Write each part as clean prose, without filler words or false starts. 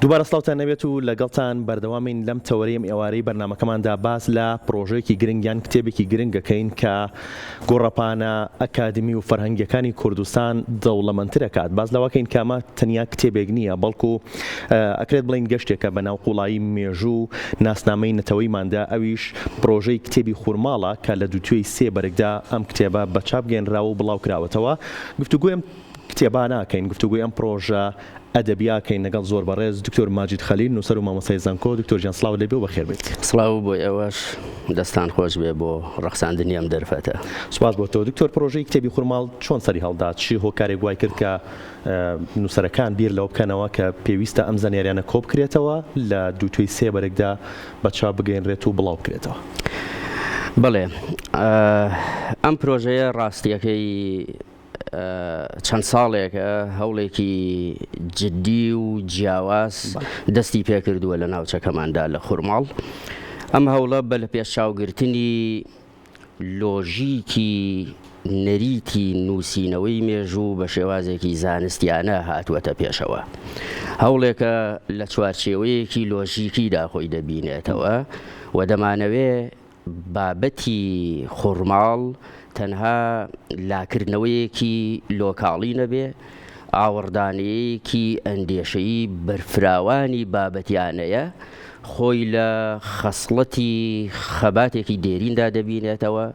دووبارە سڵاوتان نەبێت و لەگەڵتان بەردەوامین لەم تەوەرەی ئێوارەی بەرنامەکەماندا باس لە پرۆژەیەکی گرنگیان کتێبێکی گرنگەکەین کە گۆڕەپانە ئەکادمی و فەرهەنگیەکانی کوردستان دەوڵەمەندتر دەکات. باز لەوەکەین کامە تەنیا کتێبێک نییە، بەڵکو ئەکرێت بڵین گەشتێکە بە ناو قوڵایی مێژوو ناسنامەی نەتەوەیماندا، ئەویش پرۆژەی کتێبی خوورماڵە کە لە دووتوێی سێ بەرگدا ئەم کتێبە بە چاپ گەێنراوە و بڵاو کراوەتەوە. گفتوگوی ئەم کتێبە ناکەین، گفتوگوی ئەم پرۆژە ئەدەبیاکەین لەگەڵ زۆر بەڕێز دکتۆر ماجید خەلیل نووسەر و مامۆستای زانکۆ. دکتۆر جیان سڵاو لێبێ و بەخێر بێت. سڵاو بۆ ئێوەش، دەستان خۆش بێ بۆ ڕەخساندنی ئەم دەرفەتە. سوپاس بۆ تۆ دکتۆر. پرۆژەی کتێبی خوورماڵ چۆن سەری هەڵدا؟ چی هۆکارێک وای کرد کە نووسەرەکان بیر لەوە بکەنەوە کە پێویستە ئەم زانیاریانە کۆ بکرێتەوە لە دووتوێی سێ بەرگدا بە چاپ بگەێنرێت و بڵاو بکرێتەوە؟ بڵێ، ئەم پرۆژەیە ڕاستیەکەی چەند ساڵێکە هەوڵێکی جددی و جیاواز دەستی پێکردووە لە ناوچەکەماندا لە خوورماڵ. ئەم هەوڵە بە لە پێش چاوگرتنی لۆژیکی نەریتی نووسینەوەی مێژوو بە شێوازێکی زانستیانە هاتووەتە پێشەوە. هەوڵێکە لە چوارچێوەیەکی لۆژیکیدا خۆی دەبینێتەوە و دەمانەوێ بابەتی خوورماڵ تەنها لاکردنەوەیەکی لۆکاڵی نەبێ، ئاوەڕدانەیەکی ئەندێشەیی بەرفراوانی بابەتیانەیە، خۆی لە خەسڵەتی خەباتێکی دێریندا دەبینێتەوە،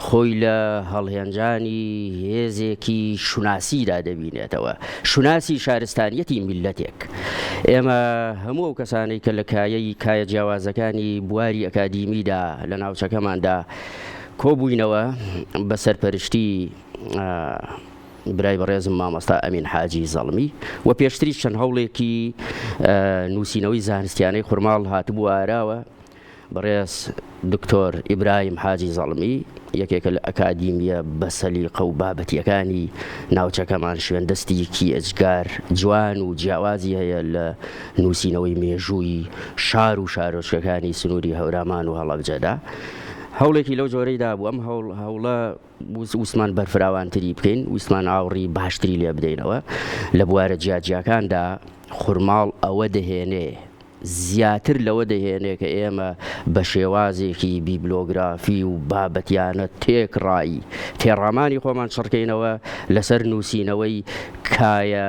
خۆی لە هەڵهێنجانی هێزێکی شوناسیدا دەبینێتەوە، شوناسی شارستانیەتی میلەتێک. ئێمە هەموو ئەو کەسانەی کە لە کایە جیاوازەکانی بواری ئەکادیمیدا لە ناوچەکەماندا کۆبووینەوە بە سەرپەرشتی برای بەڕێزم مامۆستا ئەمین حاجی زەڵمی و پێشتری چەند هەوڵێکی نووسینەوەی زانستیانەی خوورماڵ هاتبوو ئاراوە. بەڕێز دکتۆر ئیبراهیم حاجی زەڵمی یەکێکە لە ئەکادیمیە بە سەلیقە و بابەتیەکانی ناوچەکەمان شوێندەستێکی ئەجگار جوان و جیاوازی هەیە لە نووسینەوەی مێژووی شار و شارۆچکەکانی سنووری هەورامان و هەڵەبجەدا. هەوڵێکی لەو جۆرەیدا بوو. ئەم هەوڵە وسمان بەرفراوانتری بکەین، وسمان ئاوڕی باشتری لێ بدەینەوە. لە بوارە جیاجیاکاندا خوورماڵ ئەوە دەهێنێ، زیاتر لەوە دەهێنێ کە ئێمە بە شێوازێکی بیبلۆگرافی و بابەتیانە تێکڕایی تێڕامانی خۆمان شڕکەینەوە لەسەر نووسینەوەی کایە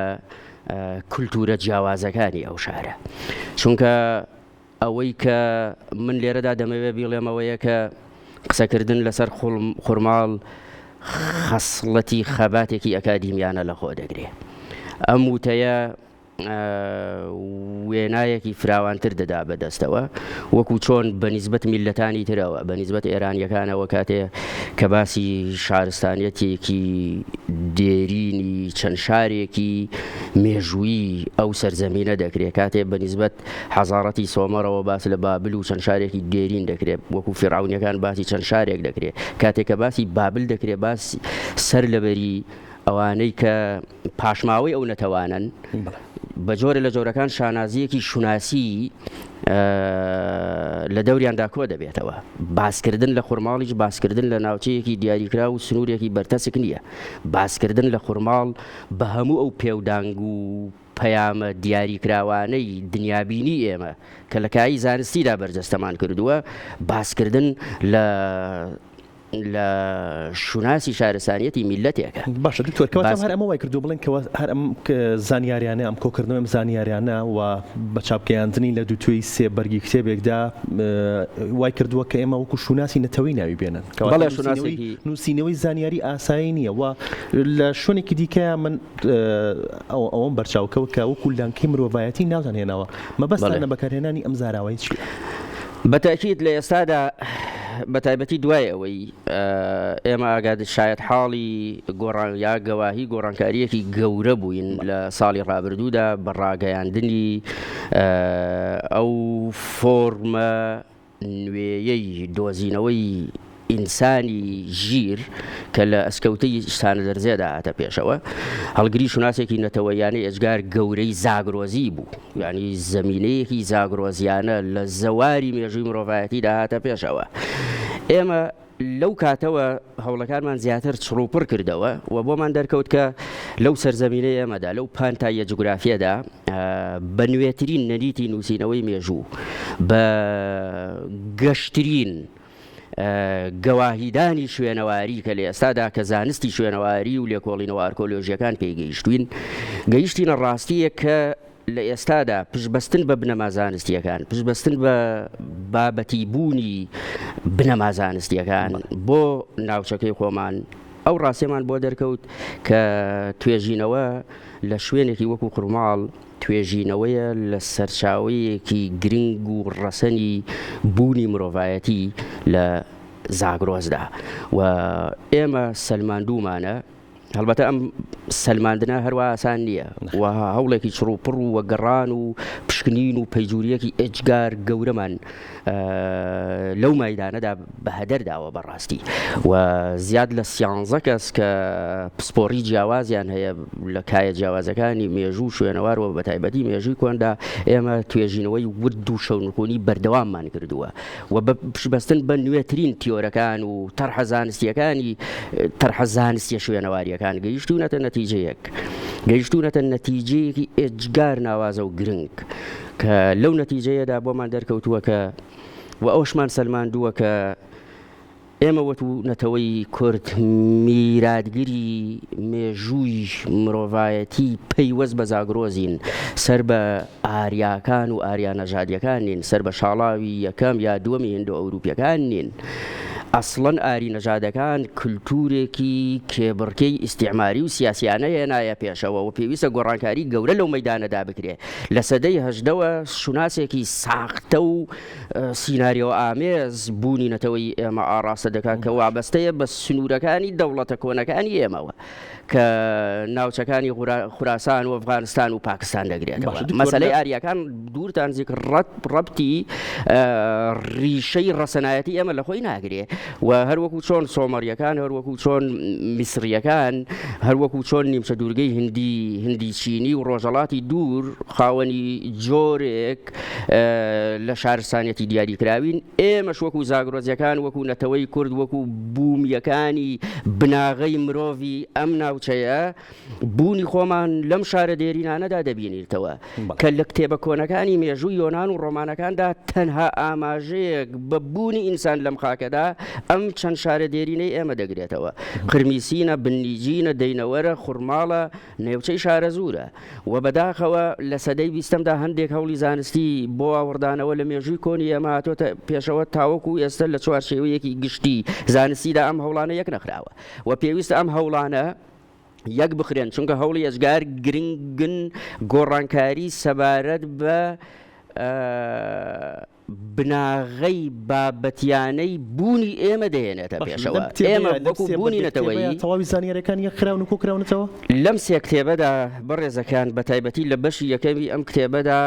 کولتورە جیاوازەکانی ئەو شارە. چونکە ئەوەی کە من لێرەدا دەمەوێ بیڵێمەوەیە کە قسەکردن لەسەر خوورماڵ خەسڵەتی خەباتێکی ئەکادیمیانە لە خۆ دەگرێ. ئەم وتەیە وێنایەکی فراوانتر دەدا بەدەستەوە، وەکو چۆن بەنیزبەت میلەتانی ترەوە، بەنیزبەت ئێرانیەکانەوە کاتێ کە باسی شارستانیەتێکی دێرینی چەند شارێکی مێژووی ئەو سەرزەمینە دەکرێت، کاتێ بەنیزبەت حەزارەتی سۆمەڕەوە باس لە بابل و چەند شارێکی دێرین دەکرێت، وەکو فیرعونیەکان باسی چەند شارێک دەکرێت. کاتێک کە باسی بابل دەکرێت، باسی سەر لەبەری ئەوانەی کە پاشماوەی ئەو نەتەوانن بە جۆرە لە جۆرەکان شانازیەکی شوناسی لە دەوریاندا کۆ دەبێتەوە. باسکردن لە خوورماڵیش باسکردن لە ناوچەیەکی دیاریکرا و سنوورێکی بەرتەسک نییە. باسکردن لە خوورماڵ بە هەموو ئەو پێودانگ و پەیامە دیاریکراوانەی دنیابینی ئێمە کە لە کایی زانستیدا بەرجەستەمان کردووە، باسکردن لە شوناسی شارستانیەتی میلەتێکە. باشە دکتۆر، کەواتە هەر ئەمە وای کردو بڵێن کە هەر ئەم زانیاریانە، ئەم کۆکردنەوە ئەم زانیاریانە و بە چاپگەیاندنی لە دووتوێی سێ بەرگی کتێبێکدا وای کردووە کە ئێمە وەکو شوناسی نەتەوەی ناوی بێنن. نووسینەوەی زانیاری ئاسایی نییە و لە شوێنێکی دیکە من ئەوەم بەرچاوکەوە کە وەکو لانکەی مرۆڤایەتی ناوتان هێناوە. مەبەستانە بەکارهێنانی ئەم زاراوەی چیە؟ بەتاکید لە ئێستادا بەتایبەتی دوای ئەوەی ئێمە ئاگاد شاید حاڵی یا گەواهی گۆڕانکاریەکی گەورە بووین لە ساڵی ڕابردوودا بە ڕاگەیاندنی ئەو فۆرمە نوێیەی دۆزینەوەی ئینسانی ژیر کە لە ئەسکەوتەی شتانە دەرزێدا هاتە پێشەوە. هەڵگری شوناسێکی نەتەوەیانەی ئەجگار گەورەی زاگرۆزی بوو، یعنی زەمینەیەکی زاگرۆزیانە لە زەواری مێژووی مرۆڤایەتیدا هاتە پێشەوە. ئێمە لەو کاتەوە هەوڵەکانمان زیاتر چڕوپڕ کردەوە و بۆمان دەرکەوت کە لەو سەرزەمینەی ئێمەدا لەو پانتایە جوگرافیەدا بە نوێترین نەریتی نووسینەوەی مێژوو بە گەشترین گەواهیدانی شوێنەواری کە لە ئێستادا کە زانستی شوێنەواری و لێکۆڵینەوە ئارکۆلۆژیەکان پێی گەیشتینە ڕاستیە کە لە ئێستادا پشبەستن بە بنەما زانستیەکان پشبەستن بە بابەتی بوونی بنەما زانستیەکان بۆ ناوچەکەی خۆمان ئەو ڕاستیمان بۆ دەرکەوت کە توێژینەوە لە شوێنێکی وەکو قورماڵ توێژینەوەیە لە سەرچاوەیەکی گرنگ و ڕەسەنی بوونی مرۆڤایەتی لە زاگرۆزدا و ئێمە سەلماندوومانە. هەڵبەتە ئەم سەلماندنە هەروە ئاسان نییە و هەوڵێکی چڕوپڕ و وەگەڕان و پشکنین و پەیجووریەکی ئەجگار گەورەمان لەو مەیدانەدا بە هەدەرداوە بەڕاستی و زیاد لە 11 کەس کە پسپۆڕی جیاوازیان هەیە لە کایە جیاوازەکانی مێژوو شوێنەوارەوە بە تایبەتی مێژووی کۆندا ئێمە توێژینەوەی ورد و شەونخۆنی بەردەواممان کردووە و بە پشبەستن بە نوێترین تیۆرەکان و تەرحە زانستیەکانی تەرحە زانستیە شوێنەواریەکان گەیشتوونەتە نەتیجەیەک گەیشتوونەتە نەتیجەیەکی ئێجگار ناوازە و گرنگ کە لەو نەتیجەیەدا بۆمان دەرکەوتووە کە و ئەوشمان سەلماندووە کە ئێمە وەتوونەتەوەی کورد میراتگیری مێژووی مرۆڤایەتی پەیوەست بە زاگرۆزین سەر بە ئاریاکان و ئاریا نەژادیەکان نین سەر بە شاڵاوی یەکەم یا دووەمی هندۆ ئەوروپیەکان نین. ئەسڵەن ئاری نەژادەکان کللتورێکی کێبڕکەی ئیسیعماری و سیاسیانە هێنایە پێشەوە و پێویستە گۆڕانکاری گەورە لەو مەیدانەدا بکرێ. لە سەدەی هەژدەوە شوناسێکی ساختە و سیناریۆ ئامێز بوونی نەتەوەی ئێمە ئاڕاستە دەکات کە وابەستەیە بە سنوورەکانی دەوڵەتە کۆنەکانی ئێمەوە کە ناوچەکانی خوراسان و ئەفغانستان و پاکستان دەگرێتەوە. مەسەلەی ئاریەکان دوورتان زیکر ڕەبتی ڕیشەی ڕەسەنایەتی ئێمە لە خۆی ناگرێ و هەروەکو چۆن سۆمەریەکان هەروەکو چۆن میسریەکان هەروەکو چۆن نیمچە دوورگەی هندی چینی و ڕۆژەڵاتی دوور خاوەنی جۆرێک لە شارستانێتی دیاریکراوین ئێمەش وەکو زاگرۆزیەکان وەکو نەتەوەی کورد وەکو بوومیەکانی بناغەی مرۆڤی ئەم ناوچەیە بوونی خۆمان لەم شارە دێرینانەدا دەبینیتەوە کە لە کتێبە کۆنەکانی مێژووی یۆنان و ڕۆمانەکاندا تەنها ئاماژەیەک بە بوونی ئینسان لەم خاکەدا ئەم چەند شارە دێرینەی ئێمە دەگرێتەوە. قرمیسینە، بنیجینە، دەینەوەرە، خوڕماڵە، نێوچەی شارە زوورە و بەداخەوە لە سەدەی 20دا هەندێک هەوڵی زانستی بۆ ئاوردانەوە لە مێژووی کۆنی ئێمە هاتۆتە پێشەوە تاوەکو ئێستا لە چوارچێوەیەکی گشتی زانستیدا ئەم هەوڵانە یەک نەخراوە و پێویستە ئەم هەوڵانە یەک بخرێن چونکە هەوڵی ئەجگار گرنگن گۆڕانکاری سەبارەت بە بناغەی بابەتیانەی بوونی ئێمە دەهێنێتە پێشەوە. ئێمە وەکو بوونی نەتەوەیی تەواوی زانیاریەکان یەکخراون و کۆکراونەتەوە لەم سێ کتێبەدا بەڕێزەکان بە تایبەتی لە بەشی یەکەمی ئەم کتێبەدا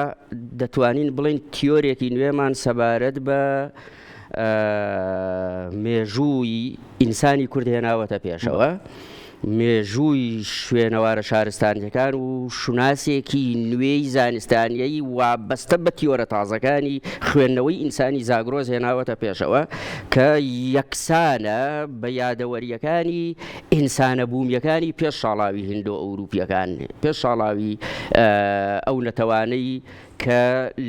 دەتوانین بڵین تیۆرێکی نوێمان سەبارەت بە مێژووی ئینسانی کورد هێناوەتە پێشەوە مێژووی شوێنەوارە شارستانیەکان و شوناسێکی نوێی زانستانیایی وابەستە بە تیۆرە تازەکانی خوێندنەوەی ئینسانی زاگرۆز هێناوەتە پێشەوە کە یەکسانە بە یادەوەریەکانی ئینسانە بوومیەکانی پێش شاڵاوی هندۆ ئەوروپیەکان پێش شاڵاوی ئەو نەتەوانەی کە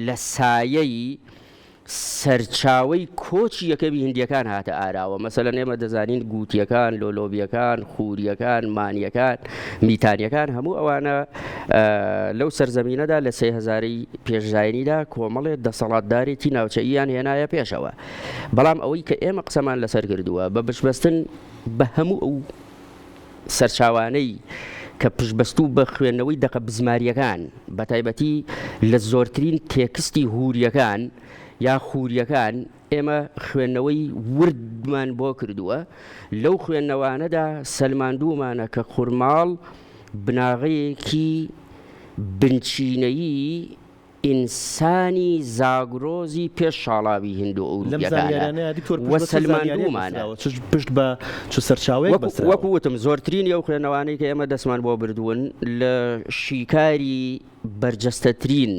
لە سایەی سەرچاوەی کۆچی یەکەمی هندیەکان هاتە ئاراوە. مەسەلەن ئێمە دەزانین گوتیەکان، لۆلۆبیەکان، خووریەکان، مانیەکان، میتانیەکان هەموو ئەوانە لەو سەرزەمینەدا لە 3000ی پێشزاینیدا کۆمەڵێک دەسەڵاتدارێتی ناوچەییان هێنایە پێشەوە. بەڵام ئەوەی کە ئێمە قسەمان لەسەر کردووە بە پشبەستن بە هەموو ئەو سەرچاوانەی کە پشبەستوو بە خوێندنەوەی دەقە بزماریەکان بە تایبەتی لە زۆرترین تێکستی هووریەکان یا خووریەکان ئێمە خوێندنەوەی وردمان بۆ کردووە. لەو خوێندنەوانەدا سەلماندوومانە کە خوڕماڵ بناغەیەکی بنچینەیی ئینسانی زاگرۆزی پێش شاڵاوی هندۆ ئەوروپیەکانە و سەلماندوومانە پشت بە سەرچاوەیەک وەکو وتم زۆرترین ئەو خوێندنەوانەی کە ئێمە دەستمان بۆ بردوون لە شیکاری بەرجەستەترین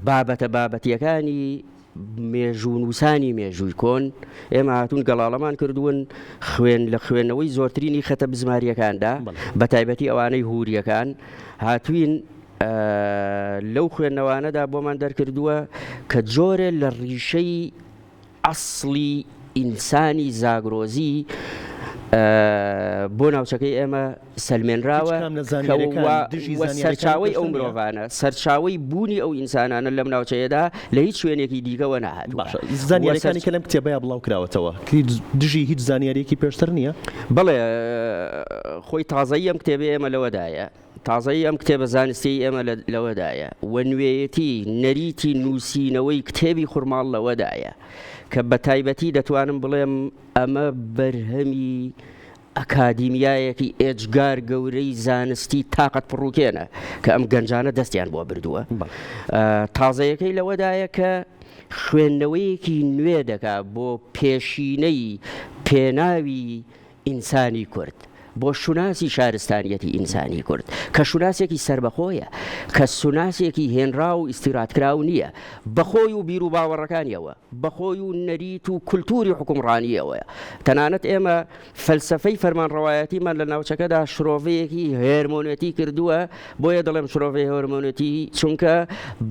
بابەتیەکانی مێژوونووسانی مێژووی کۆن ئێمە هاتوون گەڵاڵەمان کردوون خوێن لە خوێندنەوەی زۆرترینی خەتە بزماریەکاندا بە تایبەتی ئەوانەی هووریەکان هاتوین لەو خوێندنەوانەدا بۆمان دەرکردووە کە جۆرە لە ڕیشەی ئەسڵی ئینسانی زاگرۆزی بۆ ناوچەکەی ئێمە سەلمێنراوە سەرچاوی ئەو مرۆڤانە سەرچاوی بوونی ئەو ئینسانانە لەم ناوچەیەدا لە هیچ شوێنێکی دیکەوە نەهاتووە. زانیاریەکانی کە لەم کتێبەیە بڵاو کراوەتەوە دژی هیچ زانیاریەکی پێشتر نییە؟ بڵێ خۆی تازایی ئەم کتێبێ ئێمە لەوەدایە، تازایی ئەم کتێبە زانستی ئێمە لەوەدایە و نوێیەتی نەریتی نووسینەوەی کتێبی خورماڵ لەوەدایە کە بە تایبەتی دەتوانم بڵێم ئەمە بەرهەمی ئەکادیمیایەکی ئێجگار گەورەی زانستی تاقەت پڕووکێنە کە ئەم گەنجانە دەستیان بۆ بردووە. تازەیەکەی لەوەدایە کە خوێندنەوەیەکی نوێ دەکا بۆ پێشینەی پێناوی ئینسانی کورد، بۆ شوناسی شارستانیەتی ئینسانی کورد کە شوناسێکی سربەخۆیە، کە سوناسێکی هێنرا و ئیستیراتکراو نییە، بەخۆی و بیر و باوەڕەکانیەوە، بەخۆی و نەریت و کولتوری حکومڕانیەوەیە. تەنانەت ئێمە فەلسەفەی فەرمانڕەوایەتیمان لە ناوچەکەدا شرۆڤەیەکی هێرمۆنێتی کردووە، بۆیە دەڵێم شرۆڤەی هێرمۆنێتی چونکە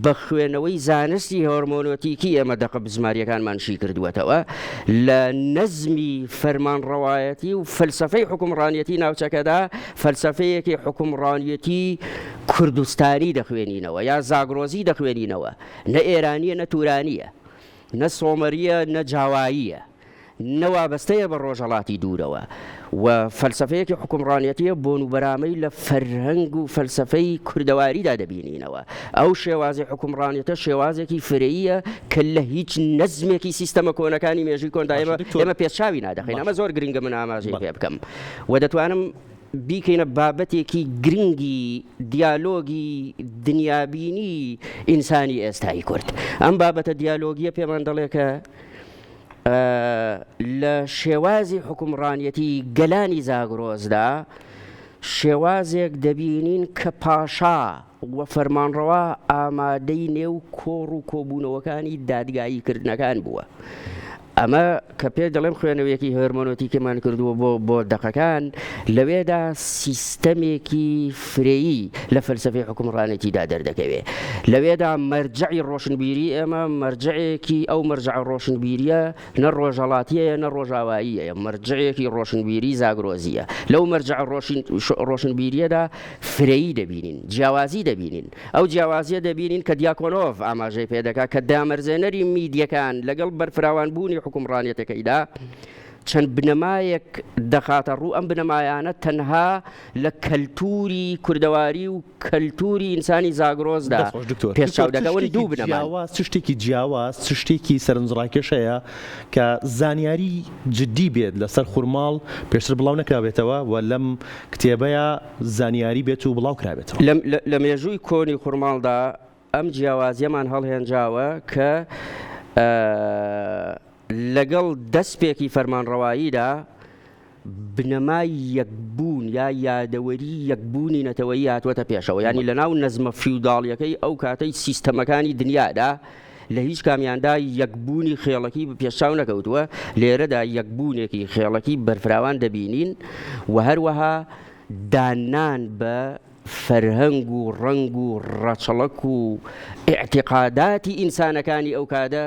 بە خوێنەوەی زانستی هێرمۆنێتیکی ئێمە دەقە بزماریەکانمانشی کردووەتەوە لە نەزمی فەرمانڕەوایەتی و فەلسەفەی حکومڕانیەتی ناوچەکەدا فەلسەفەیەکی حکومڕانیەتی کوردستانی دەخوێنینەوە یا زاگرۆزی دەخوێنینەوە، نە ئێرانیە نە تورانیە، نە سۆمەریە نە جاواییە، نەوابەستەیە بە ڕۆژهەڵاتی دوورەوە و فەلسەفەیەکی حکومڕانیەتیە بۆنوبەرامەی لە فەرهەنگ و فەلسەفەی کوردەواریدا دەبینینەوە. ئەو شێوازی حکومڕانیەتە شێوازێکی فرەییە کە لە هیچ نەزمێکی سیستەمە کۆنەکانی مێژووی کۆندا ئێمە پێشچاوی نادەخین. ئەمە زۆر گرنگە من ئاماژەی پێ بکەم و دەتوانم بیکەینە بابەتێکی گرنگی دیالۆگی دنیابینی ئینسانی ئێستایی کورد. ئەم بابەتە دیالۆگیە پێمان دەڵێ کە لە شێوازی حکومڕانیەتی گەلانی زاگرۆزدا شێوازێک دەبینین کە پاشا و فەرمانڕەوا ئامادەی نێو کۆڕ و کۆبوونەوەکانی دادگاییکردنەکان بووە. ئەمە کە پێ دەڵێم خوێنەوەیەکی هەرمۆنۆتیکمان کردووە بۆ دەقەکان لەوێدا سیستەمێکی فرەیی لە فەلسەفەی حکومڕانێتیدا دەردەکەوێت. لەوێدا مەرجعی ڕۆشنبیری ئێمە مەرجعێکی ئەو مەرجع ڕۆشنبیریە نە ڕۆژهەڵاتیەیە نە ڕۆژاواییە، مەرجعێکی ڕۆشنبیری زاگرۆزیە. لەو مەرجع ڕۆشنبیریەدا فرەیی دەبینین، جیاوازی دەبینین. ئەو جیاوازیە دەبینین کە دیاکۆنۆڤ ئاماژەی پێ دەکات کە دامەرزێنەری میدیەکان لەگەڵ بەرفراوان بوونی حکومڕانیەتەکەیدا چەند بنەمایەک دەخاتە ڕوو. ئەم بنەمایانە تەنها لە کەلتوری کوردەواری و کەلتوری ئینسانی زاگرۆزدا پێشچاو دەکەون. دوو بنەما شتێکی جیاواز شتێکی سەرنجڕاکێشەیە کە زانیاری جددی بێت لەسەر خورماڵ پێشتر بڵاو نەکرابێتەوە و لەم کتێبەیە زانیاری بێت و بڵاو کرابێتەوە. لە مێژووی کۆنی خورماڵدا ئەم جیاوازیەمان هەڵهێنجاوە کە لەگەڵ دەستپێکی فەرمانڕەواییدا بنەمای یەکبوون یا یادەوەری یەکبوونی نەتەوەیی هاتووەتە پێشەوە. ینی لە ناو نەزمە فیوداڵیەکەی ئەو کاتەی سیستەمەکانی دنیادا لە هیچ کامیاندا یەکبوونی خێڵەکی پێشچاو نەکەوتووە، لێرەدا یەکبوونێکی خێڵەکی بەرفراوان دەبینین و هەروەها دانان بە فەرهەنگ و ڕەنگ و ڕەچەڵەک و ئیعتیقاداتی ئینسانەکانی ئەو کاتە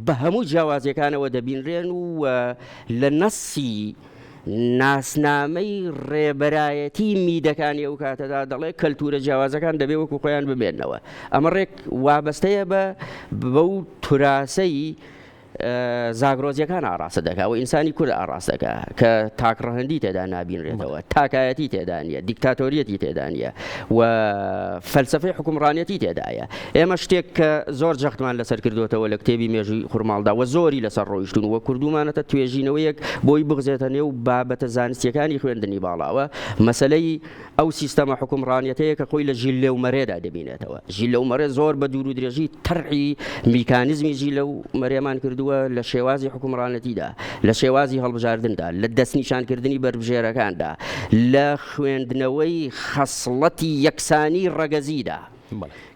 بە هەموو جیاوازیەکانەوە دەبینرێن و لە نەسی ناسنامەی ڕێبەرایەتی میدەکانی ئەو کاتەدا دەڵێ کەلتورە جیاوازەکان دەبێ وەکو خۆیان ببێنەوە. ئەمە ڕێک وابەستەیە بەو توراسەی زاگرۆزیەکان ئاڕاستە دەکات و ئینسانی کورد ئاڕاست دەکات کە تاکڕەهەندی تێدا نابینرێتەوە، تاکایەتی تێدا نیە، دیکتاتۆریەتی تێدا نیە و فەلسەفەی حکومڕانیەتی تێدایە. ئێمە شتێک کە زۆر جەختمان لەسەر کردوێتەوە لە کتێبی مێژووی خورماڵدا و زۆری لەسەر ڕۆیشتون و کردومانەتە توێژینەوەیەک بۆی بغزێتە نێو بابەتە زانستیەکانی خوێندنی باڵاوە. مەسەلەی ئەو سیستەمە حکومڕانیەتەیە کە خۆی لە ژیلێومەرێدا دەبینێتەوە. ژیلێومەرێ زۆر بە دوور و درێژی تەرعی میکانیزمی ژیلێومەرێمان کردووە لە شێوازی حکومڕانەتیدا، لە شێوازی هەڵبژاردندا، لە دەستنیشانکردنی بەربژێرەکاندا، لە خوێندنەوەی خەسڵەتی یەکسانی ڕەگەزیدا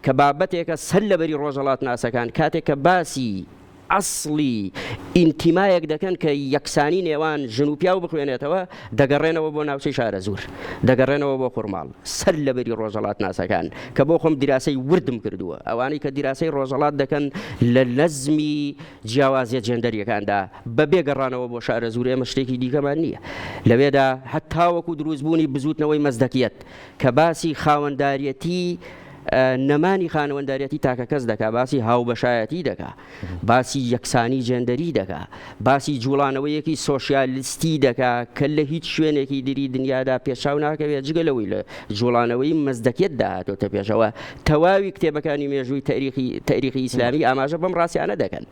کە بابەتێکە سەر لەبەری ڕۆژهەڵات ناسەکان کاتێک کە باسی ئەسڵی ئینتیمایەک دەکەن کە یەکسانی نێوان ژنوپیا و بخوێنێتەوە دەگەڕێنەوە بۆ ناوچەی شارە زوور دەگەڕێنەوە بۆ خوڕماڵ سەر لەبەری ڕۆژەڵات ناسەکان کە بۆ خۆم دیراسی وردم کردووە ئەوانەی کە دیراسی ڕۆژەڵات دەکەن لە لەزمی جیاوازیە جێندەریەکاندا بەبێ گەڕانەوە بۆ شارە زوور ئێمە شتێکی دیکەمان نییە لەوێدا هەتاوەکو دروستبوونی بزوتنەوەی مەزدەکیەت کە باسی خاوەنداریەتی نەمانی خانەوەنداریەتی تاکە کەس دەکا باسی هاوبەشایەتی دەکا باسی یەکسانی جێندەری دەکا باسی جوڵانەوەیەکی سۆشیالیستی دەکا کە لە هیچ شوێنێکی دیری دنیادا پێشاو ناکەوێت جگەلەوەی لە جوڵانەوەی مەزدەکیەت داهاتۆتە پێشەوە تەواوی کتێبەکانی مێژووی تاریخی ئیسلامی ئاماژە بەم ڕاستیانە دەکەن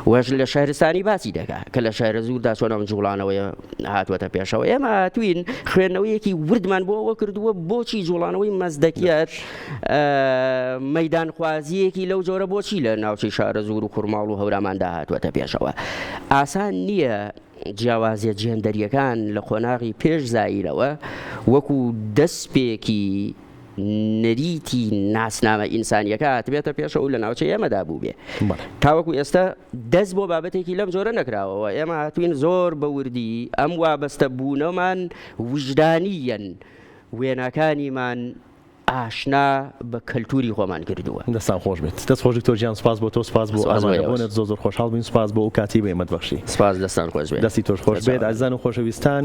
وەش لە شارستانی باسی دەکا کە لە شارە زووردا چۆن ئەم جوڵانەوەیە هاتووەتە پێشەوە ئێمە هاتووین خوێندنەوەیەکی وردمان بۆەوە کردووە بۆچی جوڵانەوەی مەزدەکیەت مەدان خوازیەکی لەو جۆرە بۆچی لە ناوچەی شارە زوور و خوڕماڵ و هەوراماندا هاتووەتە پێشەوە ئاسان نییە جیاوازیە جێندەریەکان لە خۆناغی پێش زایرەوە وەکو دەستپێکی نەریتی ناسنامە ئینسانیەکە هاتبێتە پێشەوە لە ناوچەی ئێمەدا بوو بێ تاوەکو ئێستا دەست بۆ بابەتێکی لەم جۆرە نەکراوەوە ئێمە هاتوین زۆر بە وردی ئەم وابەستە بوونەمان وجدانیەن وێنەکانیمان ئاشنا بە کەلتوری خۆمان کردووە دەستان خۆش بێت دەست خۆش دکتۆر گیان سوپاس بۆ تۆ سوپاس بۆ ئامادەبوونت زۆر خۆشحاڵ بووین سوپاس بۆ ئەو کاتی بە ئێمەت بەخشی سوپاس دەستان خۆش بێت دەستی تۆش خۆش بێت ئازیزان و خۆشەویستان